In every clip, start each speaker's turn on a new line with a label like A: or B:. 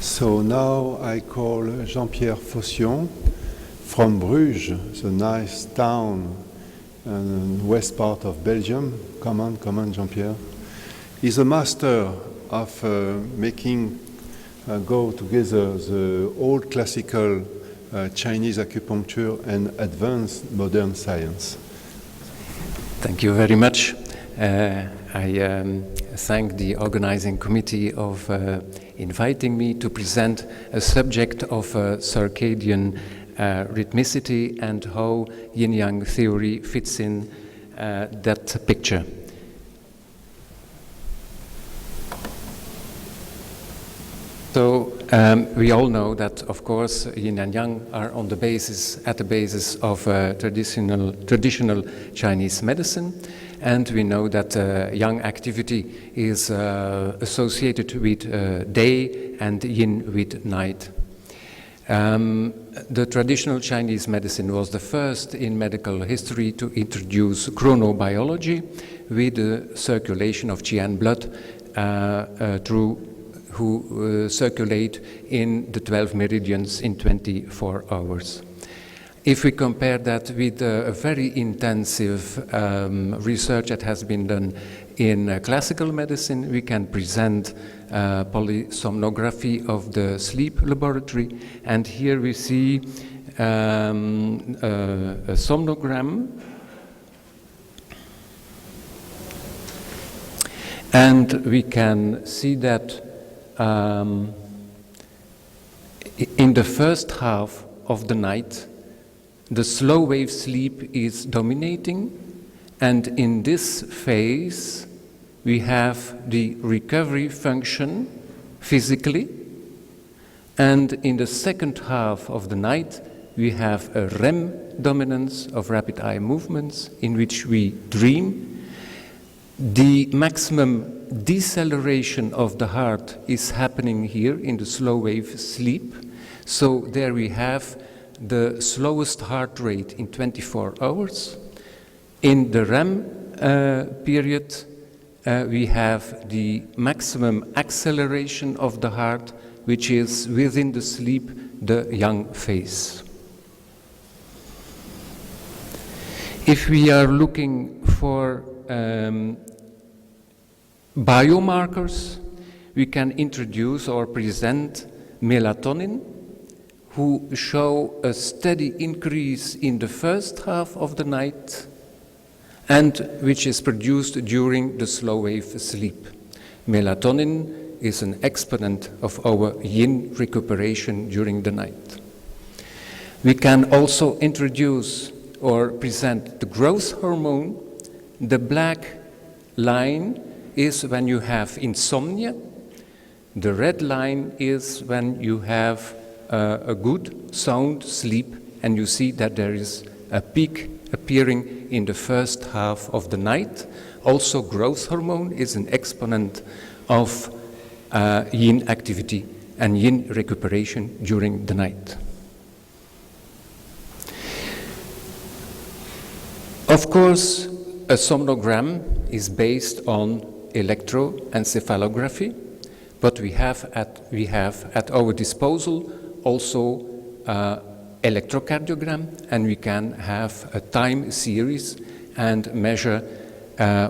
A: So now I call Jean-Pierre Faution from Bruges, the nice town in the west part of Belgium. Come on, Jean-Pierre. He's a master of making go together the old classical Chinese acupuncture and advanced modern science.
B: Thank you very much. I thank the organizing committee of inviting me to present a subject of circadian rhythmicity and how yin-yang theory fits in that picture. So we all know that, of course, yin and yang are at the basis of traditional Chinese medicine, and we know that yang activity is associated with day and yin with night. The traditional Chinese medicine was the first in medical history to introduce chronobiology with the circulation of qi and blood who circulate in the 12 meridians in 24 hours. If we compare that with a very intensive research that has been done in classical medicine, we can present polysomnography of the sleep laboratory, and here we see a somnogram, and we can see that in the first half of the night, the slow wave sleep is dominating, and in this phase we have the recovery function physically, and in the second half of the night we have a REM dominance of rapid eye movements in which we dream. The maximum deceleration of the heart is happening here in the slow wave sleep. So there we have the slowest heart rate in 24 hours. In the REM period, we have the maximum acceleration of the heart, which is within the sleep, the yang phase. If we are looking for biomarkers, we can introduce or present melatonin, who show a steady increase in the first half of the night and which is produced during the slow wave sleep. Melatonin is an exponent of our yin recuperation during the night. We can also introduce or present the growth hormone. The black line is when you have insomnia. The red line is when you have a good sound sleep, and you see that there is a peak appearing in the first half of the night. Also, growth hormone is an exponent of yin activity and yin recuperation during the night. Of course, a somnogram is based on electroencephalography, but we have at our disposal also electrocardiogram, and we can have a time series and measure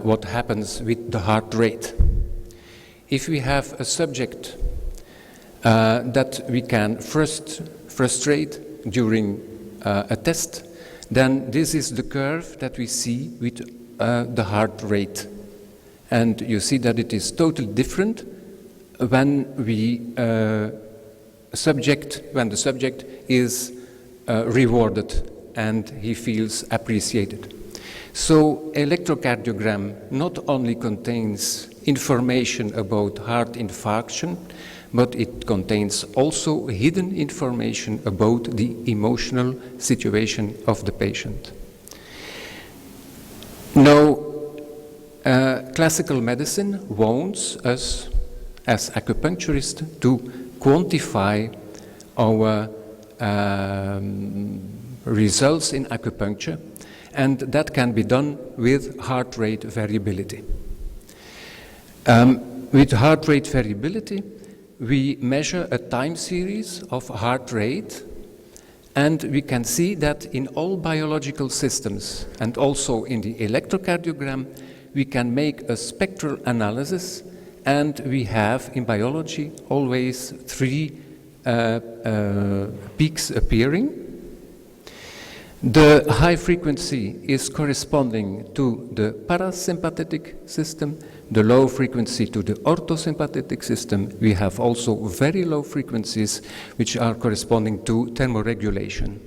B: what happens with the heart rate. If we have a subject that we can frustrate during a test, then this is the curve that we see with the heart rate. And you see that it is totally different when the subject is rewarded and he feels appreciated. So electrocardiogram not only contains information about heart infarction, but it contains also hidden information about the emotional situation of the patient. Now, classical medicine wants us as acupuncturists to quantify our results in acupuncture, and that can be done with heart rate variability. With heart rate variability, we measure a time series of heart rate, and we can see that in all biological systems and also in the electrocardiogram, we can make a spectral analysis, and we have in biology always 3 peaks appearing. The high frequency is corresponding to the parasympathetic system, the low frequency to the orthosympathetic system. We have also very low frequencies which are corresponding to thermoregulation.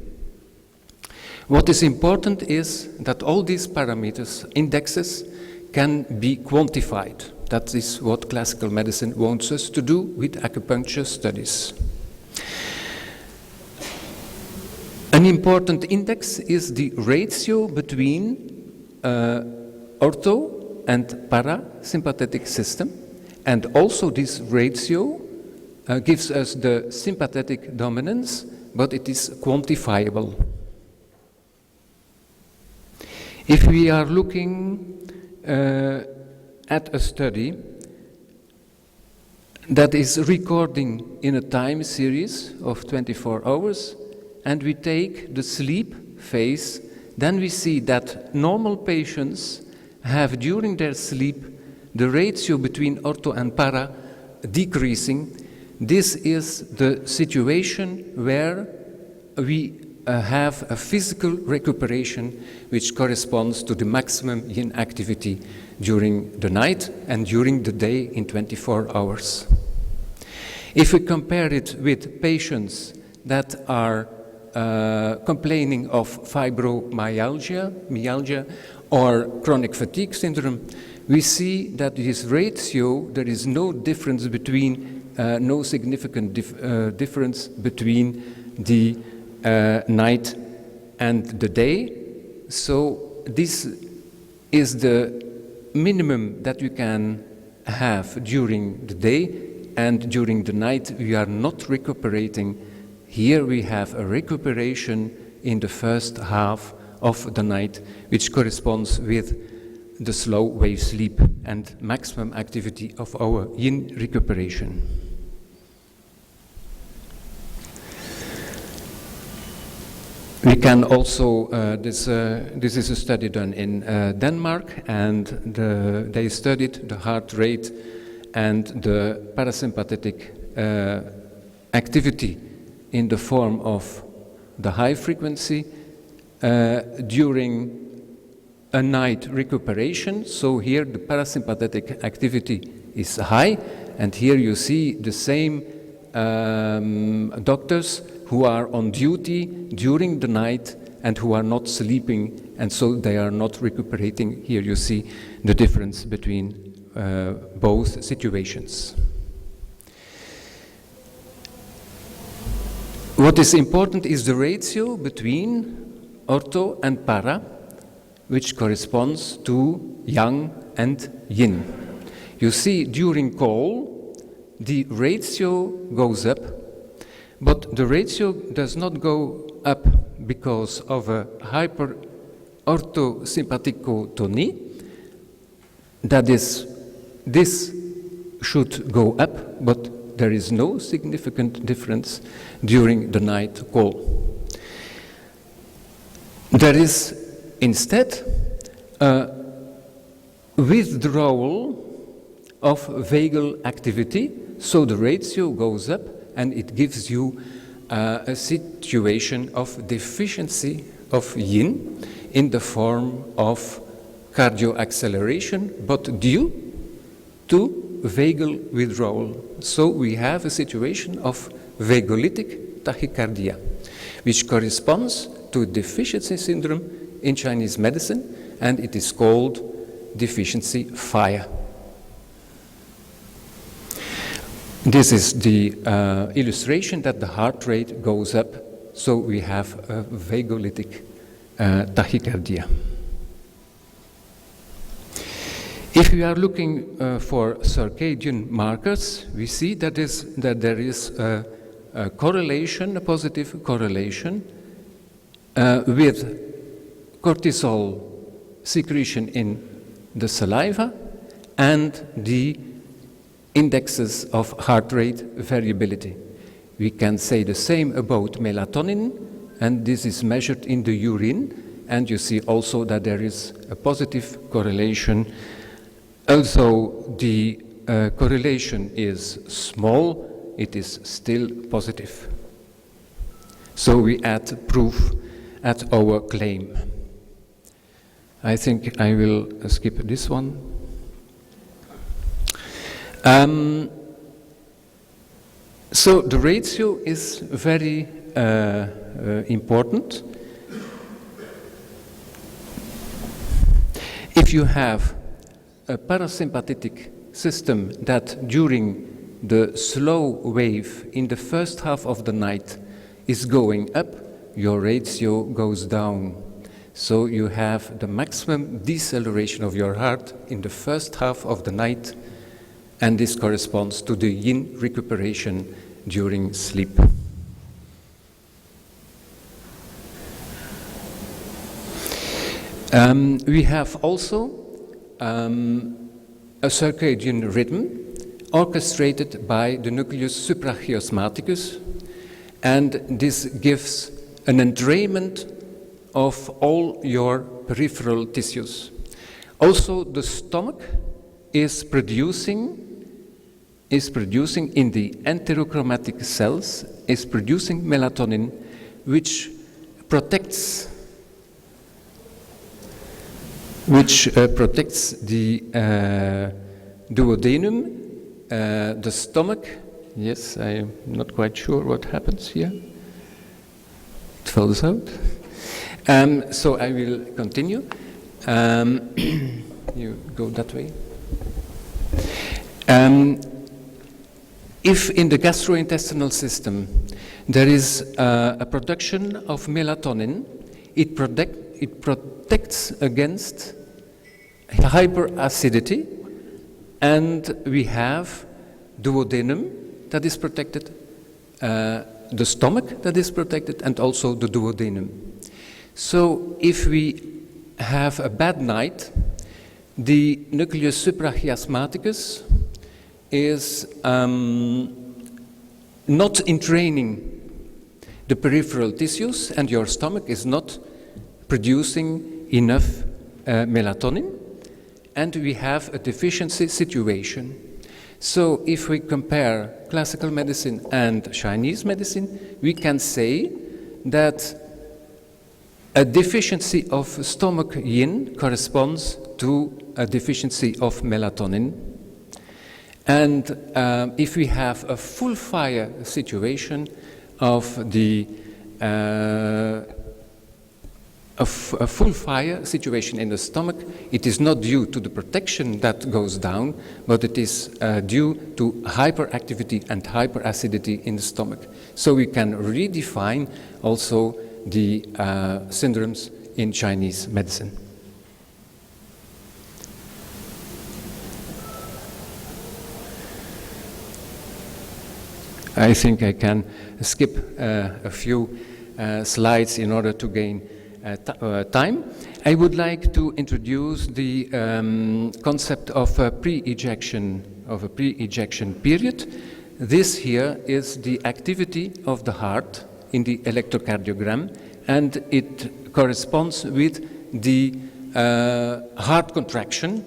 B: What is important is that all these parameters, indexes, can be quantified. That is what classical medicine wants us to do with acupuncture studies. An important index is the ratio between ortho and parasympathetic system, and also this ratio gives us the sympathetic dominance, but it is quantifiable. If we are looking at a study that is recording in a time series of 24 hours, and we take the sleep phase, then we see that normal patients have during their sleep the ratio between ortho and para decreasing. This is the situation where we have a physical recuperation which corresponds to the maximum yin activity during the night and during the day in 24 hours. If we compare it with patients that are complaining of fibromyalgia or chronic fatigue syndrome, we see that this ratio, there is no difference between, no significant difference between the night and the day. So this is the minimum that you can have during the day, and during the night we are not recuperating. Here we have a recuperation in the first half of the night, which corresponds with the slow wave sleep and maximum activity of our yin recuperation. We can also, this is a study done in Denmark, and they studied the heart rate and the parasympathetic activity in the form of the high frequency during a night recuperation. So here the parasympathetic activity is high, and here you see the same doctors who are on duty during the night and who are not sleeping, and so they are not recuperating. Here you see the difference between both situations. What is important is the ratio between ortho and para, which corresponds to yang and yin. You see, during cold, the ratio goes up, but the ratio does not go up because of a hyper-orthosympathicotony. That is, this should go up, but there is no significant difference during the night call. There is instead a withdrawal of vagal activity, so the ratio goes up, and it gives you a situation of deficiency of yin in the form of cardio acceleration, but due to vagal withdrawal. So we have a situation of vagolytic tachycardia, which corresponds to deficiency syndrome in Chinese medicine, and it is called deficiency fire. This is the illustration that the heart rate goes up, so we have a vagolytic tachycardia. If we are looking for circadian markers, we see that there is a correlation, a positive correlation with cortisol secretion in the saliva and the indexes of heart rate variability. We can say the same about melatonin, and this is measured in the urine, and you see also that there is a positive correlation. Although the correlation is small, it is still positive. So we add proof at our claim. I think I will skip this one. So the ratio is very important. If you have a parasympathetic system that during the slow wave in the first half of the night is going up, your ratio goes down. So you have the maximum deceleration of your heart in the first half of the night, and this corresponds to the yin recuperation during sleep. We have also a circadian rhythm orchestrated by the nucleus suprachiasmaticus, and this gives an entrainment of all your peripheral tissues. Also, the stomach is producing in the enterochromatic cells, is producing melatonin, which protects the duodenum, the stomach. Yes, I'm not quite sure what happens here. It falls out. So I will continue. You go that way. If in the gastrointestinal system there is a production of melatonin, it protects against hyperacidity, and we have duodenum that is protected, the stomach that is protected, and also the duodenum. So if we have a bad night, the nucleus suprachiasmaticus is not entraining the peripheral tissues, and your stomach is not producing enough melatonin, and we have a deficiency situation. So if we compare classical medicine and Chinese medicine, we can say that a deficiency of stomach yin corresponds to a deficiency of melatonin. And if we have a full fire situation of the a full fire situation in the stomach, it is not due to the protection that goes down, but it is due to hyperactivity and hyperacidity in the stomach. So we can redefine also the syndromes in Chinese medicine. I think I can skip a few slides in order to gain time. I would like to introduce the concept of a pre-ejection period. This here is the activity of the heart in the electrocardiogram, and it corresponds with the heart contraction,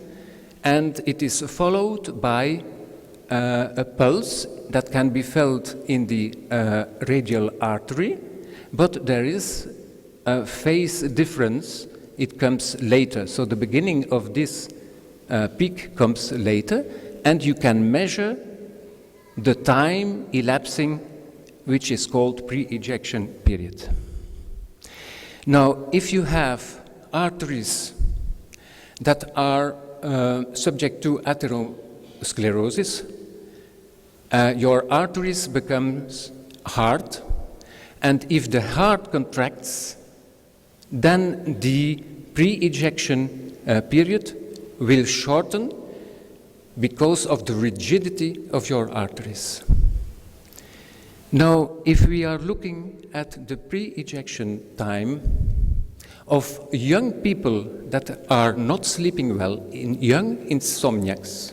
B: and it is followed by a pulse that can be felt in the radial artery, but there is a phase difference. It comes later. So the beginning of this peak comes later, and you can measure the time elapsing, which is called pre-ejection period. Now, if you have arteries that are subject to atherosclerosis, your arteries becomes hard, and if the heart contracts, then the pre-ejection period will shorten because of the rigidity of your arteries. Now, if we are looking at the pre-ejection time, of young people that are not sleeping well, young insomniacs,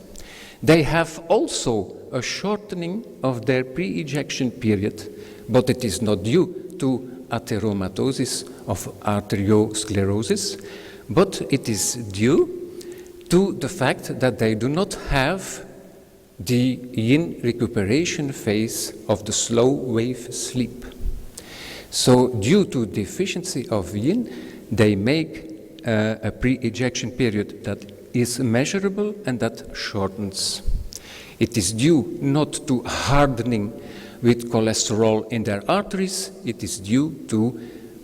B: they have also a shortening of their pre-ejection period, but it is not due to atheromatosis of arteriosclerosis, but it is due to the fact that they do not have the yin recuperation phase of the slow wave sleep. So due to deficiency of yin, they make a pre-ejection period that is measurable and that shortens. It is due not to hardening with cholesterol in their arteries, it is due to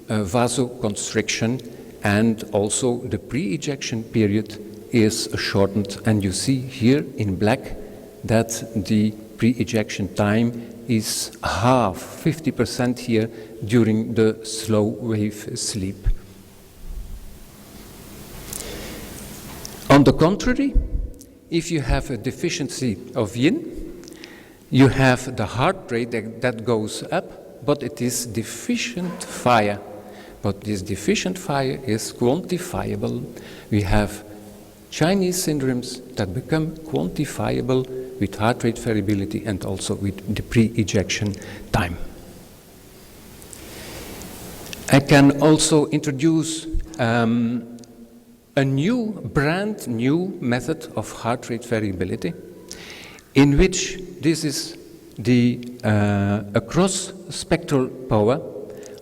B: vasoconstriction, and also the pre-ejection period is shortened. And you see here in black that the pre-ejection time is half, 50% here during the slow wave sleep. On the contrary, if you have a deficiency of yin, you have the heart rate that goes up, but it is deficient fire. But this deficient fire is quantifiable. We have Chinese syndromes that become quantifiable with heart rate variability and also with the pre-ejection time. I can also introduce a brand new method of heart rate variability, in which this is the cross-spectral power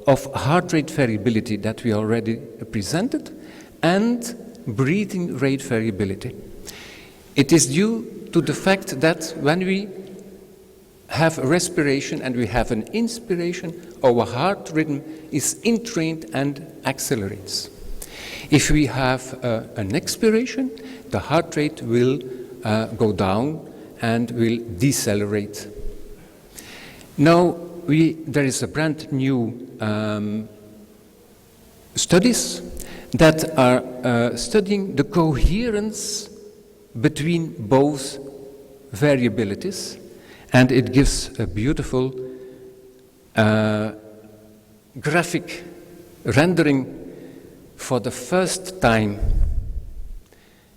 B: of heart rate variability that we already presented, and breathing rate variability. It is due to the fact that when we have a respiration and we have an inspiration, our heart rhythm is entrained and accelerates. If we have an expiration, the heart rate will go down and will decelerate. Now, there is a brand new studies that are studying the coherence between both variabilities, and it gives a beautiful graphic rendering. For the first time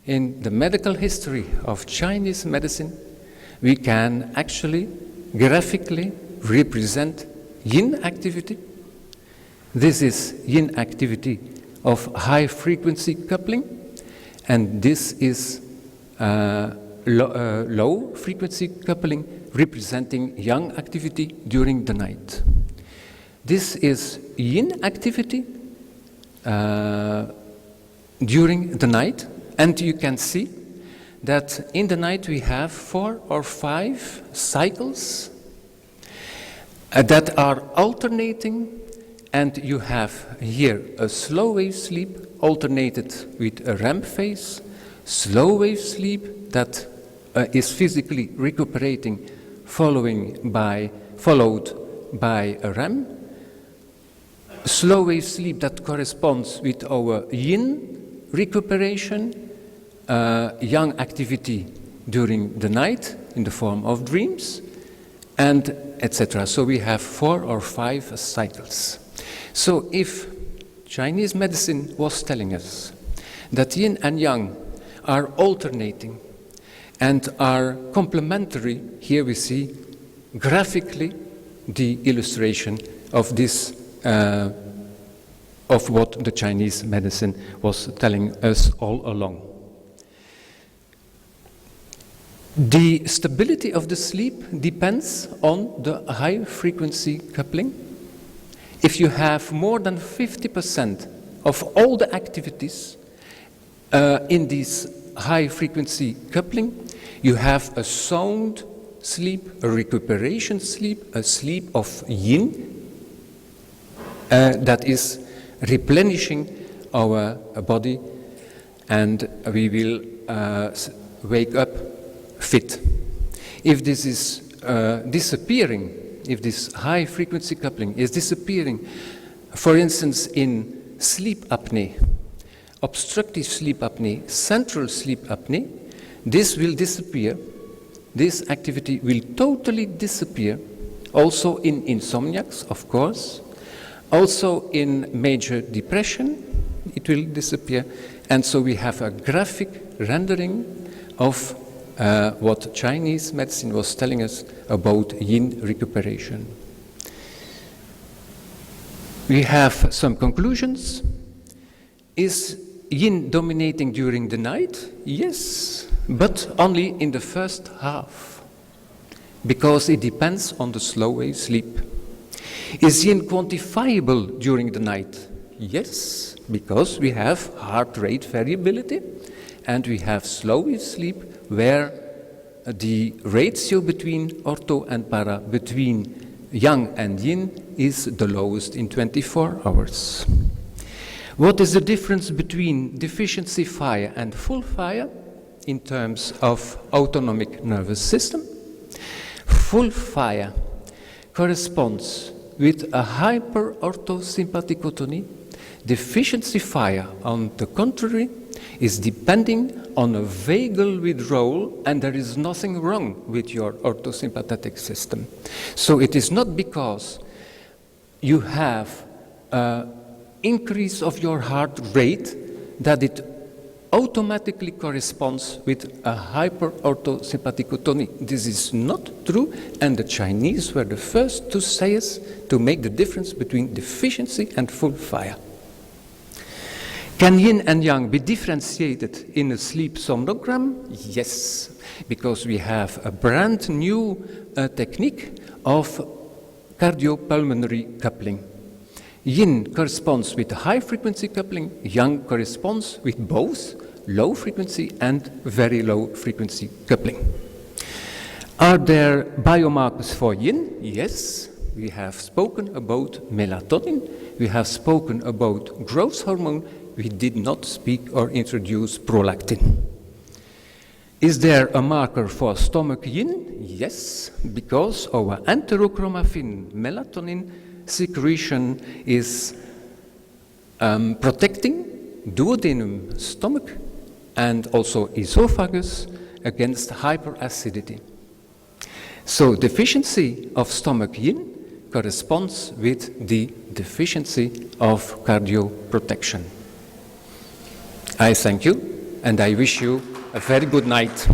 B: in the medical history of Chinese medicine, we can actually graphically represent yin activity. This is yin activity of high frequency coupling, and this is low frequency coupling representing yang activity during the night. This is yin activity during the night, and you can see that in the night we have 4 or 5 cycles that are alternating, and you have here a slow wave sleep alternated with a REM phase, slow wave sleep that is physically recuperating followed by a REM, slow wave sleep that corresponds with our yin recuperation, yang activity during the night in the form of dreams, and etc. So we have 4 or 5 cycles. So if Chinese medicine was telling us that yin and yang are alternating and are complementary, here we see graphically the illustration of this of what the Chinese medicine was telling us all along. The stability of the sleep depends on the high frequency coupling. If you have more than 50% of all the activities in this high frequency coupling, you have a sound sleep, a recuperation sleep, a sleep of yin that is replenishing our body, and we will wake up fit. If this is disappearing, if this high frequency coupling is disappearing, for instance in sleep apnea, obstructive sleep apnea, central sleep apnea, this will disappear. This activity will totally disappear. Also in insomniacs, of course. Also in major depression, it will disappear. And so we have a graphic rendering of what Chinese medicine was telling us about yin recuperation. We have some conclusions. Is yin dominating during the night? Yes, but only in the first half, because it depends on the slow wave sleep. Is yin quantifiable during the night? Yes, because we have heart rate variability and we have slow wave sleep where the ratio between ortho and para, between yang and yin, is the lowest in 24 hours. What is the difference between deficiency fire and full fire in terms of autonomic nervous system? Full fire corresponds with a hyper-orthosympathicotony. Deficiency fire, on the contrary, is depending on a vagal withdrawal, and there is nothing wrong with your orthosympathetic system. So it is not because you have an increase of your heart rate that it automatically corresponds with a hyper-orthosympathicotony. This is not true, and the Chinese were the first to say us to make the difference between deficiency and full fire. Can yin and yang be differentiated in a sleep somnogram? Yes, because we have a brand new technique of cardiopulmonary coupling. Yin corresponds with high frequency coupling, yang corresponds with both low frequency and very low frequency coupling. Are there biomarkers for yin? Yes, we have spoken about melatonin, we have spoken about growth hormone, we did not speak or introduce prolactin. Is there a marker for stomach yin? Yes, because our enterochromaffin melatonin secretion is protecting duodenum, stomach, and also esophagus against hyperacidity. So deficiency of stomach yin corresponds with the deficiency of cardioprotection. I thank you, and I wish you a very good night.